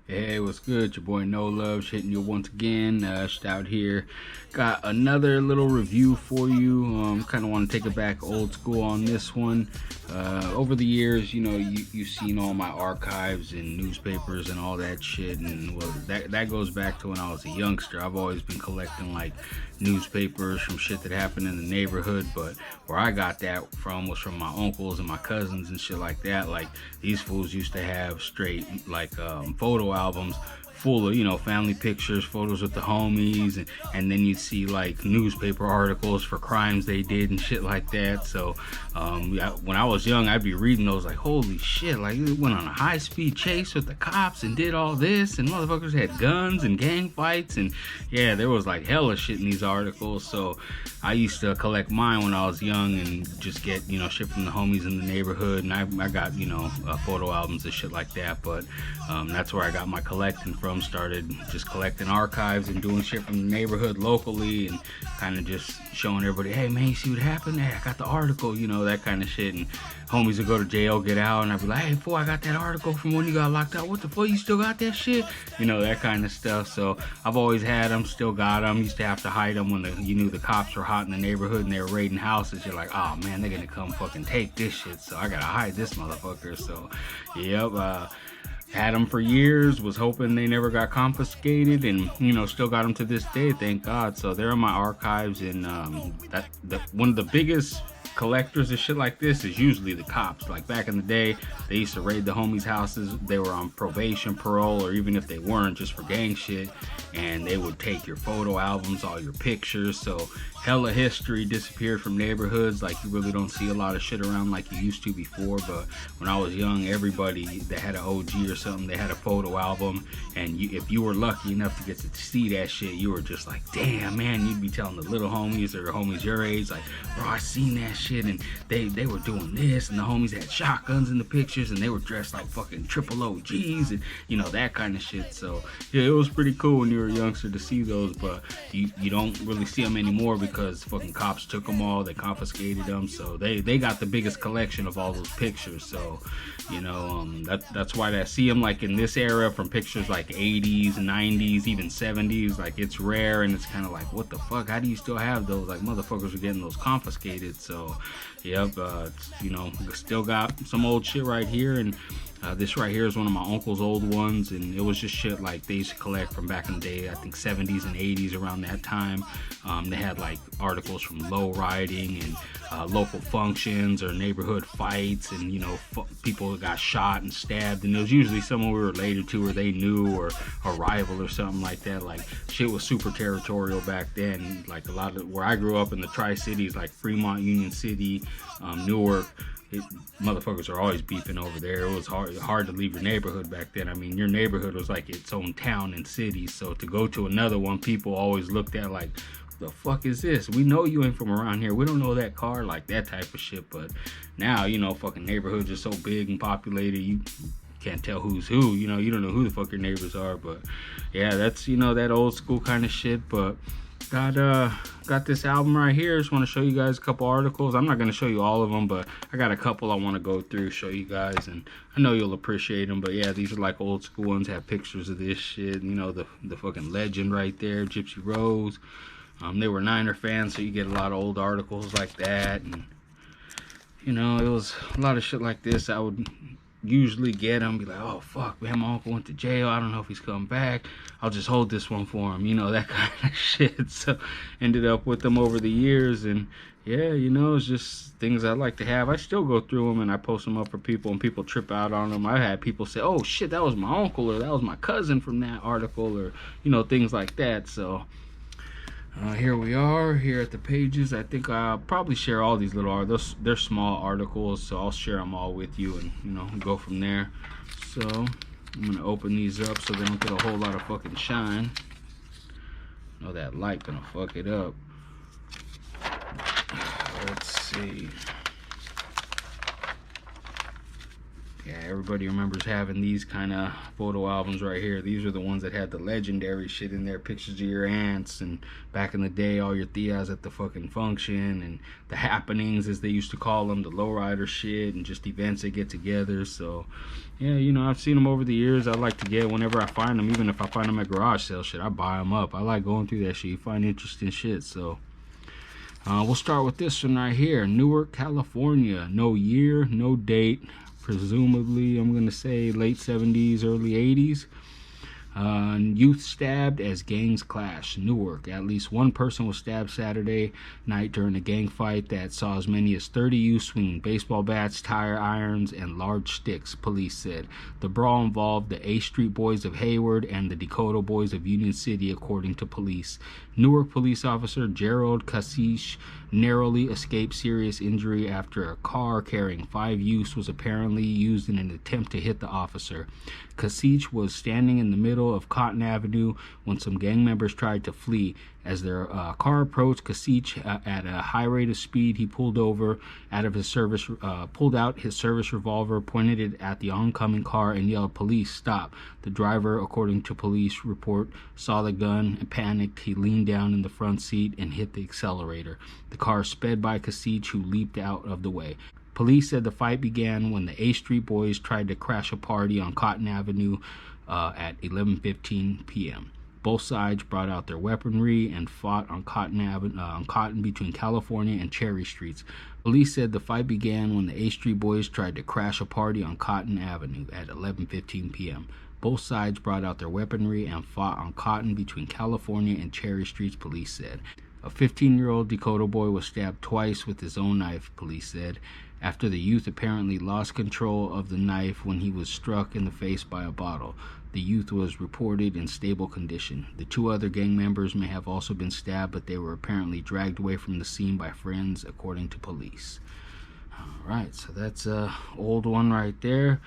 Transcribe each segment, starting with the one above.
Hey, what's good? Your boy No Love hitting you once again. Just out here, got another little review for you. Kind of want to take it back old school on this one. Over the years, you've seen all my archives and newspapers and all that shit, and well, that goes back to when I was a youngster. I've always been collecting like newspapers from shit that happened in the neighborhood, but where I got that from was from my uncles and my cousins and shit like that. Like these fools used to have straight like photo albums full of family pictures, photos with the homies, and then you'd see like newspaper articles for crimes they did and shit like that. So when I was young, I'd be reading those like, holy shit, like it went on a high-speed chase with the cops and did all this, and motherfuckers had guns and gang fights, and yeah, there was like hella shit in these articles. So I used to collect mine when I was young and just get shit from the homies in the neighborhood, and I got photo albums and shit like that. But that's where I got my collecting from. Started just collecting archives and doing shit from the neighborhood locally, and kind of just showing everybody, hey man, you see what happened? Hey, I got the article, that kind of shit. And homies would go to jail, get out, and I'd be like, hey fool, I got that article from when you got locked out. What the fuck, you still got that shit? That kind of stuff. So I've always had them, still got them. Used to have to hide them when you knew the cops were hot in the neighborhood and they were raiding houses. You're like, oh man, they're gonna come fucking take this shit, so I gotta hide this motherfucker. So yep, had them for years, was hoping they never got confiscated, and still got them to this day, thank God. So they're in my archives, and one of the biggest collectors of shit like this is usually the cops. Like back in the day, they used to raid the homies' houses. They were on probation, parole, or even if they weren't, just for gang shit, and they would take your photo albums, all your pictures. So hella history disappeared from neighborhoods. Like you really don't see a lot of shit around like you used to before. But when I was young, everybody that had an OG or something, they had a photo album, and if you were lucky enough to get to see that shit, you were just like, damn man. You'd be telling the little homies or the homies your age, like, bro, I seen that shit, and they were doing this, and the homies had shotguns in the pictures, and they were dressed like fucking triple OGs, and that kind of shit. So yeah, it was pretty cool when you were a youngster to see those, but you don't really see them anymore because fucking cops took them all, they confiscated them. So they got the biggest collection of all those pictures. So that's why I see them like in this era, from pictures like 80s, 90s, even 70s. Like it's rare, and it's kind of like, what the fuck, how do you still have those? Like motherfuckers are getting those confiscated. So yep, still got some old shit right here, and this right here is one of my uncle's old ones, and it was just shit like they used to collect from back in the day, I think 70s and 80s, around that time. They had like articles from low riding and local functions or neighborhood fights, and people that got shot and stabbed, and it was usually someone we were related to or they knew, or a rival or something like that. Like shit was super territorial back then. Like a lot of where I grew up in the Tri-Cities, like Fremont, UnionCity, Newark, motherfuckers are always beefing over there. It was hard to leave your neighborhood back then. I mean, your neighborhood was like its own town and city. So to go to another one, people always looked at like, the fuck is this? We know you ain't from around here. We don't know that car, like that type of shit. But now, fucking neighborhoods are so big and populated, you can't tell who's who. You don't know who the fuck your neighbors are. But yeah, that's that old school kind of shit. But got this album right here. Just want to show you guys a couple articles. I'm not going to show you all of them, but I got a couple I want to go through, show you guys, and I know you'll appreciate them. But yeah, these are like old school ones, have pictures of this shit. The fucking legend right there, Gypsy Rose. They were Niner fans, so you get a lot of old articles like that, and it was a lot of shit like this. I would usually get them, be like, oh fuck man, my uncle went to jail, I don't know if he's coming back, I'll just hold this one for him, that kind of shit. So ended up with them over the years, and yeah, it's just things I like to have. I still go through them and I post them up for people, and people trip out on them. I had people say, oh shit, that was my uncle, or that was my cousin from that article, or things like that. So here we are, here at the pages. I think I'll probably share all these little articles. They're small articles, so I'll share them all with you, and go from there. So I'm gonna open these up so they don't get a whole lot of fucking shine. That light gonna fuck it up. Let's see. Yeah, everybody remembers having these kind of photo albums right here. These are the ones that had the legendary shit in there, pictures of your aunts and back in the day, all your tias at the fucking function and the happenings, as they used to call them, the lowrider shit and just events that get together. So, yeah, you know, I've seen them over the years. I like to get whenever I find them, even if I find them at garage sale shit, I buy them up. I like going through that shit. You find interesting shit, so. We'll start with this one right here. Newark, California. No year, no date. Presumably, I'm going to say late 70s, early 80s. Youth stabbed as gangs clash. Newark. At least one person was stabbed Saturday night during a gang fight that saw as many as 30 youth swinging baseball bats, tire irons, and large sticks, police said. The brawl involved the A Street Boys of Hayward and the Decoto Boys of Union City, according to police. Newark police officer Gerald Kasich narrowly escaped serious injury after a car carrying 5 youths was apparently used in an attempt to hit the officer. Kasich was standing in the middle of Cotton Avenue when some gang members tried to flee. As their car approached Kasich at a high rate of speed, he pulled out his service revolver, pointed it at the oncoming car, and yelled, "Police, stop!" The driver, according to police report, saw the gun and panicked. He leaned down in the front seat and hit the accelerator. The car sped by Kasich, who leaped out of the way. Police said the fight began when the A Street Boys tried to crash a party on Cotton Avenue at 11:15 p.m. Both sides brought out their weaponry and fought on Cotton between California and Cherry Streets. Police said the fight began when the A Street Boys tried to crash a party on Cotton Avenue at 11:15 p.m. Both sides brought out their weaponry and fought on Cotton between California and Cherry Streets, police said. A 15-year-old Decoto boy was stabbed twice with his own knife, police said, after the youth apparently lost control of the knife when he was struck in the face by a bottle. The youth was reported in stable condition. The 2 other gang members may have also been stabbed, but they were apparently dragged away from the scene by friends, according to police. All right, so that's an old one right there.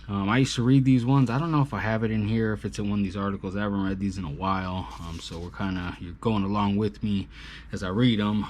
I used to read these ones. I don't know if I have it in here, if it's in one of these articles. I haven't read these in a while, so you're going along with me as I read them.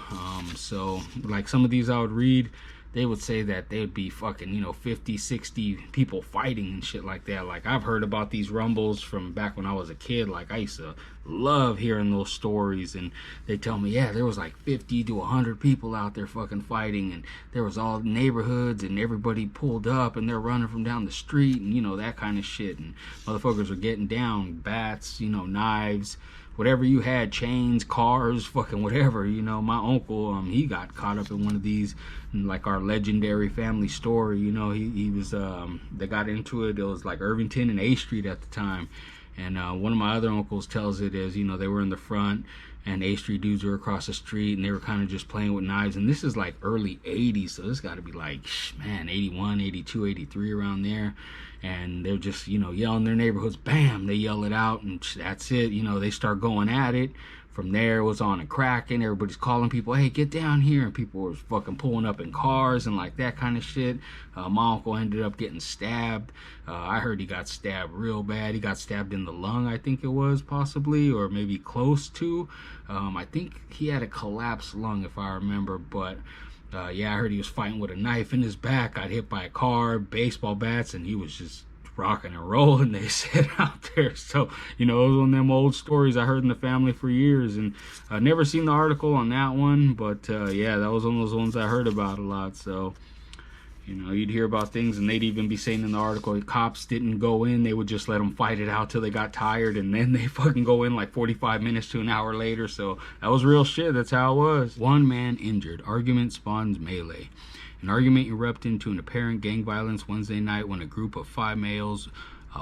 So like some of these I would read, they would say that they would be fucking, 50, 60 people fighting and shit like that. Like, I've heard about these rumbles from back when I was a kid. Like, I used to love hearing those stories, and they tell me, yeah, there was like 50 to 100 people out there fucking fighting, and there was all neighborhoods, and everybody pulled up, and they're running from down the street, and, that kind of shit, and motherfuckers were getting down, bats, knives, whatever you had, chains, cars, fucking whatever. My uncle, he got caught up in one of these, like our legendary family story. He was, they got into it. It was like Irvington and A Street at the time. And one of my other uncles tells it as, they were in the front and A Street dudes were across the street, and they were kind of just playing with knives. And this is like early 80s, so this got to be like, 81, 82, 83, around there. And they're just, yelling their neighborhoods, bam, they yell it out, and that's it. They start going at it. From there, it was on and cracking. Everybody's calling people, hey, get down here. And people were fucking pulling up in cars and like that kind of shit. My uncle ended up getting stabbed. I heard he got stabbed real bad. He got stabbed in the lung, I think it was, possibly, or maybe close to. I think he had a collapsed lung, if I remember, but yeah, I heard he was fighting with a knife in his back, got hit by a car, baseball bats, and he was just rocking and rolling, they said out there. So, it was one of them old stories I heard in the family for years, and I've never seen the article on that one, but yeah, that was one of those ones I heard about a lot. So, you'd hear about things, and they'd even be saying in the article, cops didn't go in, they would just let them fight it out till they got tired, and then they fucking go in like 45 minutes to an hour later. So that was real shit. That's how it was. One man injured. Argument spawns melee. An argument erupted into an apparent gang violence Wednesday night when a group of 5 males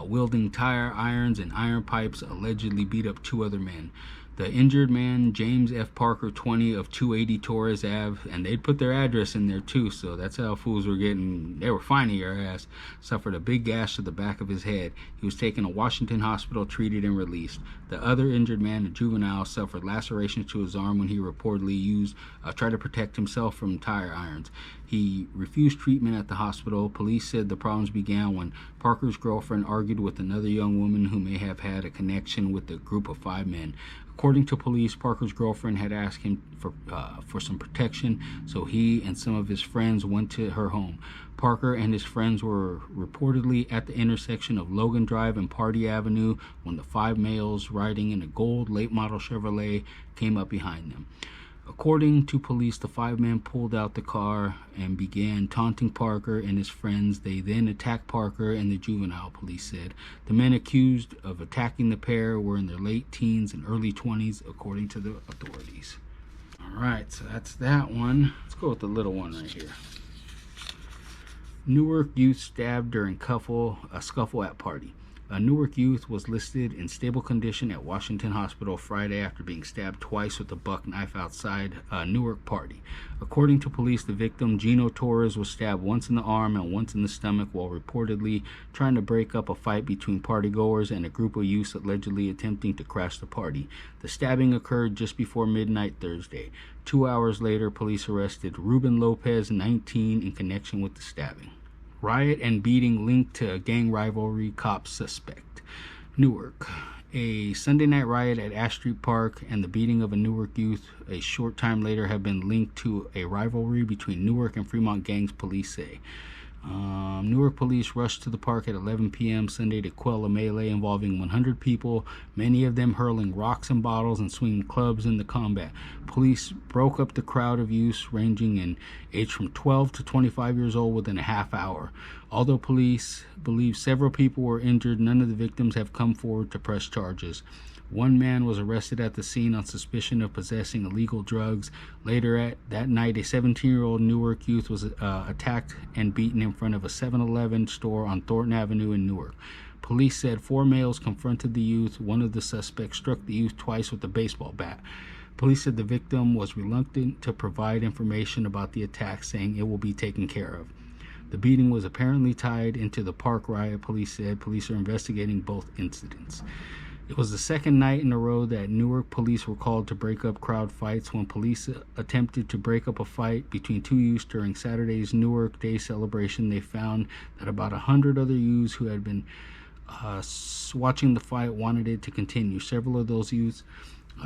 wielding tire irons and iron pipes allegedly beat up 2 other men. The injured man, James F. Parker, 20, of 280 Torres Ave, and they'd put their address in there too, so that's how fools were getting, they were finding your ass, suffered a big gash to the back of his head. He was taken to Washington Hospital, treated, and released. The other injured man, a juvenile, suffered lacerations to his arm when he reportedly tried to protect himself from tire irons. He refused treatment at the hospital. Police said the problems began when Parker's girlfriend argued with another young woman who may have had a connection with the group of 5 men. According to police, Parker's girlfriend had asked him for some protection, so he and some of his friends went to her home. Parker and his friends were reportedly at the intersection of Logan Drive and Party Avenue when the 5 males riding in a gold late-model Chevrolet came up behind them. According to police, the 5 men pulled out the car and began taunting Parker and his friends. They then attacked Parker and the juvenile, police said. The men accused of attacking the pair were in their late teens and early 20s, according to the authorities. All right, so that's that one. Let's go with the little one right here. Newark youth stabbed during a scuffle at party. A Newark youth was listed in stable condition at Washington Hospital Friday after being stabbed twice with a buck knife outside a Newark party. According to police, the victim, Gino Torres, was stabbed once in the arm and once in the stomach while reportedly trying to break up a fight between partygoers and a group of youths allegedly attempting to crash the party. The stabbing occurred just before midnight Thursday. 2 hours later, police arrested Ruben Lopez, 19, in connection with the stabbing. Riot and beating linked to a gang rivalry, cops suspect. Newark. A Sunday night riot at Ash Street Park and the beating of a Newark youth a short time later have been linked to a rivalry between Newark and Fremont gangs, police say. Newark police rushed to the park at 11 p.m. Sunday to quell a melee involving 100 people, many of them hurling rocks and bottles and swinging clubs in the combat. Police broke up the crowd of youths ranging in age from 12 to 25 years old within a half hour. Although police believe several people were injured, none of the victims have come forward to press charges. One man was arrested at the scene on suspicion of possessing illegal drugs. Later that night, a 17-year-old Newark youth was attacked and beaten in front of a 7-Eleven store on Thornton Avenue in Newark. Police said 4 males confronted the youth. One of the suspects struck the youth twice with a baseball bat. Police said the victim was reluctant to provide information about the attack, saying it will be taken care of. The beating was apparently tied into the park riot, police said. Police are investigating both incidents. It was the second night in a row that Newark police were called to break up crowd fights when police attempted to break up a fight between 2 youths during Saturday's Newark Day celebration. They found that about 100 other youths who had been watching the fight wanted it to continue. Several of those youths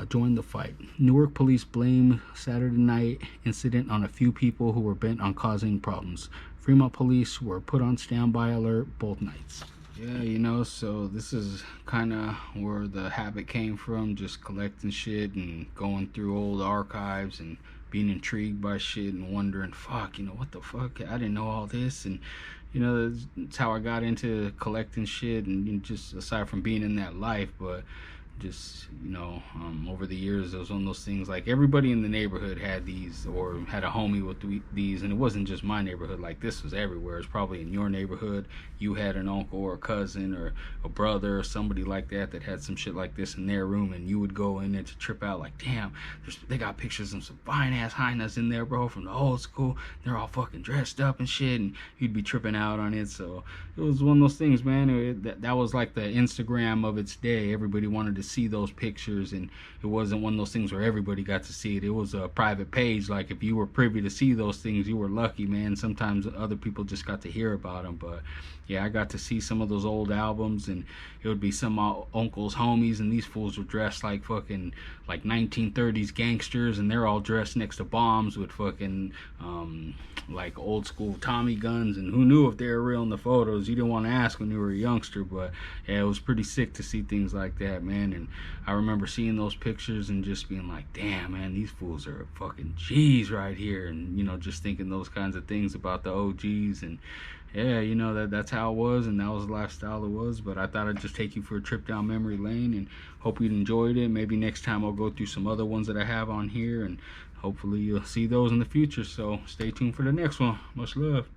joined the fight. Newark police blamed Saturday night incident on a few people who were bent on causing problems. Fremont police were put on standby alert both nights. Yeah, so this is kind of where the habit came from, just collecting shit and going through old archives and being intrigued by shit and wondering, what the fuck? I didn't know all this. And, that's how I got into collecting shit, and just aside from being in that life, but just over the years, it was one of those things, like everybody in the neighborhood had these or had a homie with these, and it wasn't just my neighborhood. Like, this was everywhere. It's probably in your neighborhood you had an uncle or a cousin or a brother or somebody like that had some shit like this in their room, and you would go in there to trip out like, damn, they got pictures of some fine ass hyenas in there, bro, from the old school. They're all fucking dressed up and shit, and you'd be tripping out on it. So it was one of those things, man. That was like the Instagram of its day. Everybody wanted to see those pictures, and it wasn't one of those things where everybody got to see it. It was a private page. Like, if you were privy to see those things, you were lucky, man. Sometimes other people just got to hear about them. But yeah, I got to see some of those old albums, and it would be some of my uncle's homies, and these fools were dressed like fucking like 1930s gangsters, and they're all dressed next to bombs with fucking like old school Tommy guns, and who knew if they were real in the photos? You didn't want to ask when you were a youngster. But yeah, it was pretty sick to see things like that, man. And I remember seeing those pictures and just being like, damn, man, these fools are fucking G's right here. And just thinking those kinds of things about the OGs. And yeah, that's how it was, and that was the lifestyle it was. But I thought I'd just take you for a trip down memory lane, and hope you enjoyed it. Maybe next time I'll go through some other ones that I have on here, and hopefully you'll see those in the future. So stay tuned for the next one. Much love.